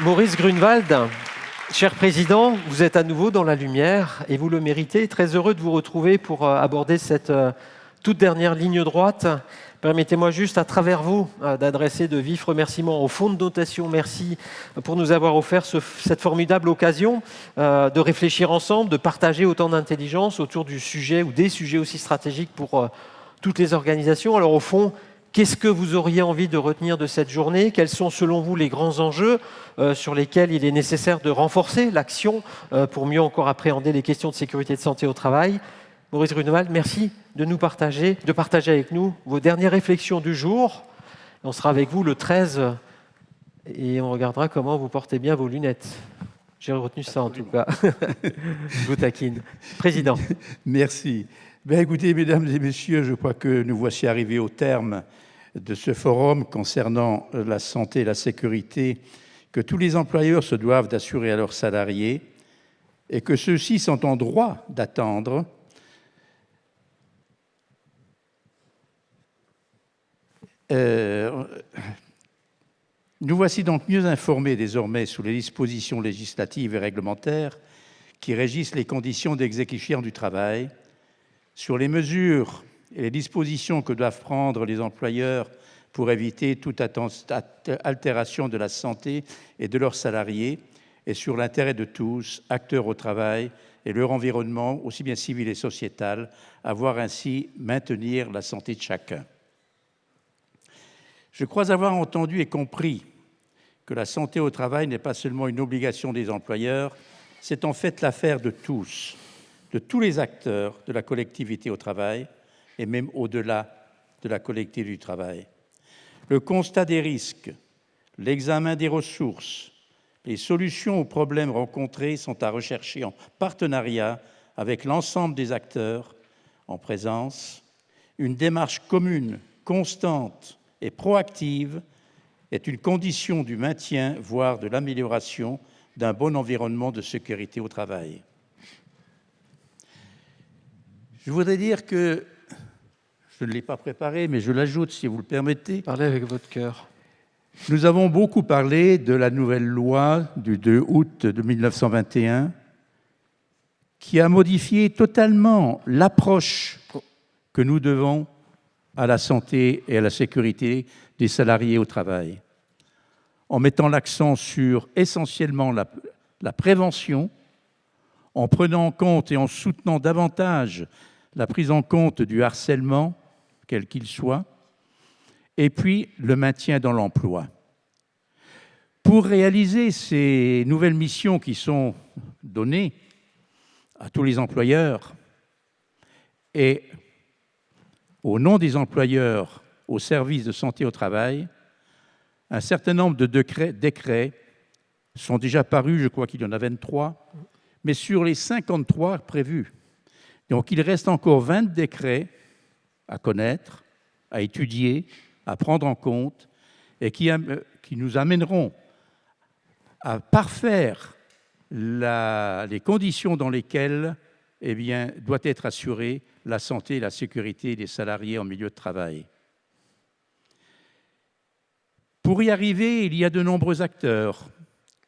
Maurice Grunewald, cher président, vous êtes à nouveau dans la lumière et vous le méritez. Très heureux de vous retrouver pour aborder cette toute dernière ligne droite. Permettez-moi juste, à travers vous, d'adresser de vifs remerciements au Fonds de dotation. Merci pour nous avoir offert cette formidable occasion de réfléchir ensemble, de partager autant d'intelligence autour du sujet ou des sujets aussi stratégiques pour toutes les organisations. Alors au fond, qu'est-ce que vous auriez envie de retenir de cette journée? Quels sont selon vous les grands enjeux sur lesquels il est nécessaire de renforcer l'action pour mieux encore appréhender les questions de sécurité et de santé au travail? Maurice Grunewald, merci de partager avec nous vos dernières réflexions du jour. On sera avec vous le 13 et on regardera comment vous portez bien vos lunettes. J'ai retenu ça en tout cas. Je vous taquine. Président. Merci. Écoutez, mesdames et messieurs, je crois que nous voici arrivés au terme de ce forum concernant la santé et la sécurité que tous les employeurs se doivent d'assurer à leurs salariés et que ceux-ci sont en droit d'attendre. Nous voici donc mieux informés désormais sur les dispositions législatives et réglementaires qui régissent les conditions d'exécution du travail, sur les mesures et les dispositions que doivent prendre les employeurs pour éviter toute altération de la santé et de leurs salariés, et sur l'intérêt de tous, acteurs au travail et leur environnement, aussi bien civil et sociétal, à voir ainsi maintenir la santé de chacun. Je crois avoir entendu et compris que la santé au travail n'est pas seulement une obligation des employeurs, c'est en fait l'affaire de tous les acteurs de la collectivité au travail, et même au-delà de la collectivité du travail. Le constat des risques, l'examen des ressources, les solutions aux problèmes rencontrés sont à rechercher en partenariat avec l'ensemble des acteurs en présence. Une démarche commune, constante et proactive est une condition du maintien, voire de l'amélioration d'un bon environnement de sécurité au travail. Je voudrais dire que, je ne l'ai pas préparé, mais je l'ajoute si vous le permettez. Parlez avec votre cœur. Nous avons beaucoup parlé de la nouvelle loi du 2 août de 1921 qui a modifié totalement l'approche que nous devons à la santé et à la sécurité des salariés au travail, en mettant l'accent sur essentiellement la prévention, en prenant en compte et en soutenant davantage la prise en compte du harcèlement, quel qu'il soit, et puis le maintien dans l'emploi. Pour réaliser ces nouvelles missions qui sont données à tous les employeurs et au nom des employeurs au service de santé au travail, un certain nombre de décrets sont déjà parus, je crois qu'il y en a 23, mais sur les 53 prévus. Donc il reste encore 20 décrets à connaître, à étudier, à prendre en compte, et qui nous amèneront à parfaire les conditions dans lesquelles doit être assurée la santé et la sécurité des salariés en milieu de travail. Pour y arriver, il y a de nombreux acteurs.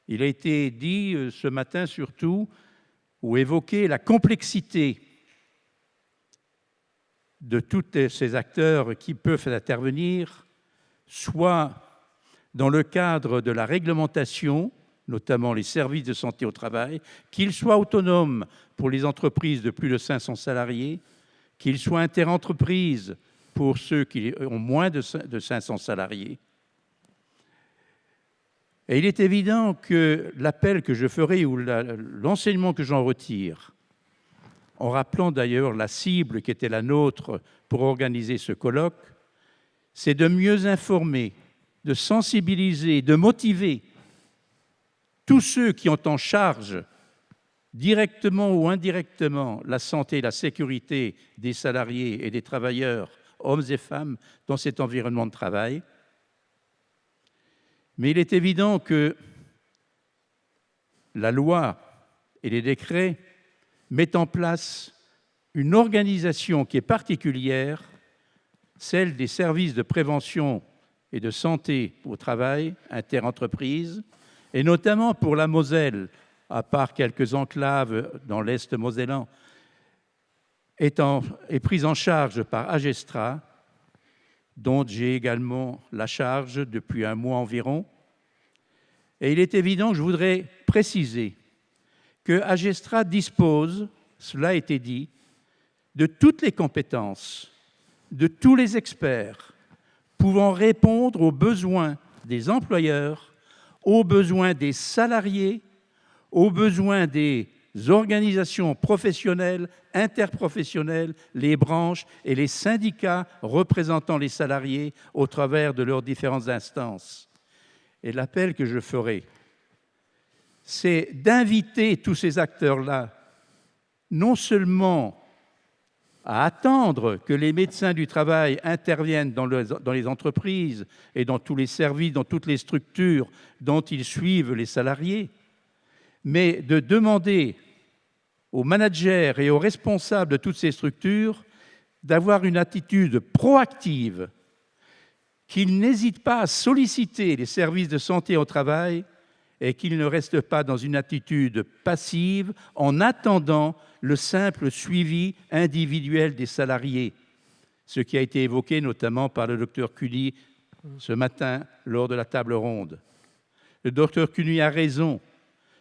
Il a été dit ce matin surtout, ou évoqué, la complexité de tous ces acteurs qui peuvent intervenir, soit dans le cadre de la réglementation, notamment les services de santé au travail, qu'ils soient autonomes pour les entreprises de plus de 500 salariés, qu'ils soient interentreprises pour ceux qui ont moins de 500 salariés. Et il est évident que l'appel que je ferai ou l'enseignement que j'en retire, en rappelant d'ailleurs la cible qui était la nôtre pour organiser ce colloque, c'est de mieux informer, de sensibiliser, de motiver tous ceux qui ont en charge, directement ou indirectement, la santé et la sécurité des salariés et des travailleurs, hommes et femmes, dans cet environnement de travail. Mais il est évident que la loi et les décrets mettent en place une organisation qui est particulière, celle des services de prévention et de santé au travail, interentreprises, et notamment pour la Moselle, à part quelques enclaves dans l'Est mosellan, est prise en charge par Agestra, dont j'ai également la charge depuis un mois environ. Et il est évident que je voudrais préciser que Agestra dispose, cela a été dit, de toutes les compétences, de tous les experts, pouvant répondre aux besoins des employeurs, aux besoins des salariés, aux besoins des organisations professionnelles, interprofessionnelles, les branches et les syndicats représentant les salariés au travers de leurs différentes instances. Et l'appel que je ferai, c'est d'inviter tous ces acteurs-là, non seulement à attendre que les médecins du travail interviennent dans les entreprises et dans tous les services, dans toutes les structures dont ils suivent les salariés, mais de demander aux managers et aux responsables de toutes ces structures d'avoir une attitude proactive, qu'ils n'hésitent pas à solliciter les services de santé au travail et qu'ils ne restent pas dans une attitude passive en attendant le simple suivi individuel des salariés, ce qui a été évoqué notamment par le docteur Cuny ce matin lors de la table ronde. Le docteur Cuny a raison.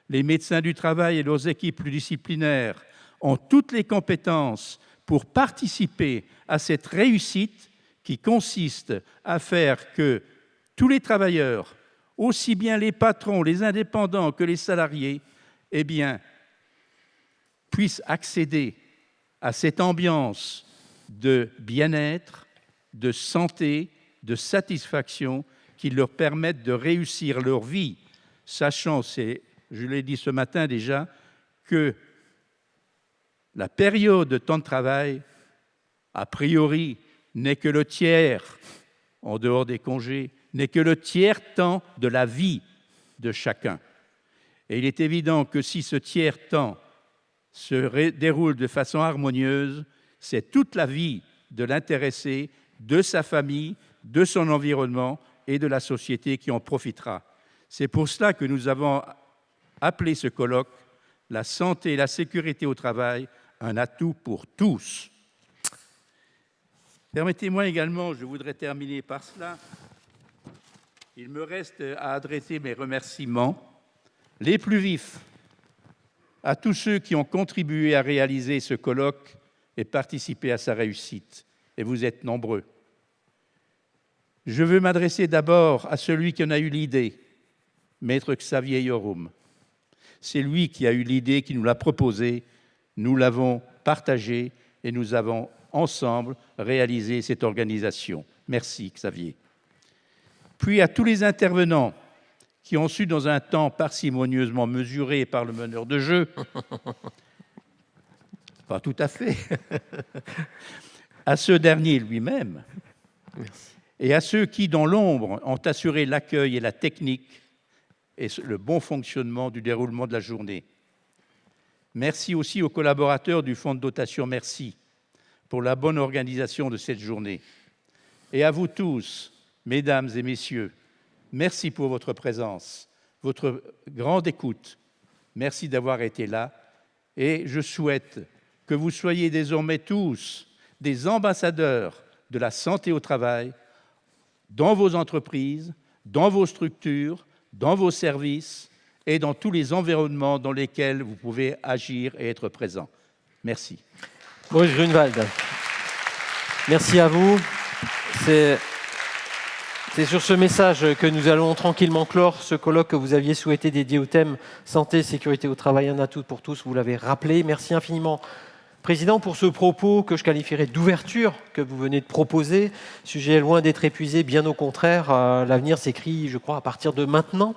Les médecins du travail et leurs équipes pluridisciplinaires ont toutes les compétences pour participer à cette réussite qui consiste à faire que tous les travailleurs, aussi bien les patrons, les indépendants que les salariés, eh bien, puissent accéder à cette ambiance de bien-être, de santé, de satisfaction qui leur permettent de réussir leur vie, sachant, je l'ai dit ce matin déjà, que la période de temps de travail, a priori, n'est que le tiers, en dehors des congés, n'est que le tiers-temps de la vie de chacun. Et il est évident que si ce tiers-temps se déroule de façon harmonieuse, c'est toute la vie de l'intéressé, de sa famille, de son environnement et de la société qui en profitera. C'est pour cela que nous avons appelé ce colloque « La santé et la sécurité au travail, un atout pour tous ». Permettez-moi également, je voudrais terminer par cela, il me reste à adresser mes remerciements les plus vifs à tous ceux qui ont contribué à réaliser ce colloque et participé à sa réussite. Et vous êtes nombreux. Je veux m'adresser d'abord à celui qui en a eu l'idée, Maître Xavier Yorum. C'est lui qui a eu l'idée, qui nous l'a proposée, nous l'avons partagée et nous avons ensemble réalisé cette organisation. Merci Xavier. Puis à tous les intervenants qui ont su, dans un temps parcimonieusement mesuré par le meneur de jeu, pas tout à fait, à ce dernier lui-même, et à ceux qui, dans l'ombre, ont assuré l'accueil et la technique et le bon fonctionnement du déroulement de la journée. Merci aussi aux collaborateurs du Fonds de dotation Merci pour la bonne organisation de cette journée. Et à vous tous, mesdames et messieurs, merci pour votre présence, votre grande écoute. Merci d'avoir été là. Et je souhaite que vous soyez désormais tous des ambassadeurs de la santé au travail dans vos entreprises, dans vos structures, dans vos services et dans tous les environnements dans lesquels vous pouvez agir et être présent. Merci. Maurice Grunewald, merci à vous. C'est sur ce message que nous allons tranquillement clore ce colloque que vous aviez souhaité dédié au thème santé et sécurité au travail, un atout pour tous, vous l'avez rappelé. Merci infiniment, Président, pour ce propos que je qualifierais d'ouverture que vous venez de proposer. Le sujet est loin d'être épuisé, bien au contraire. L'avenir s'écrit, je crois, à partir de maintenant.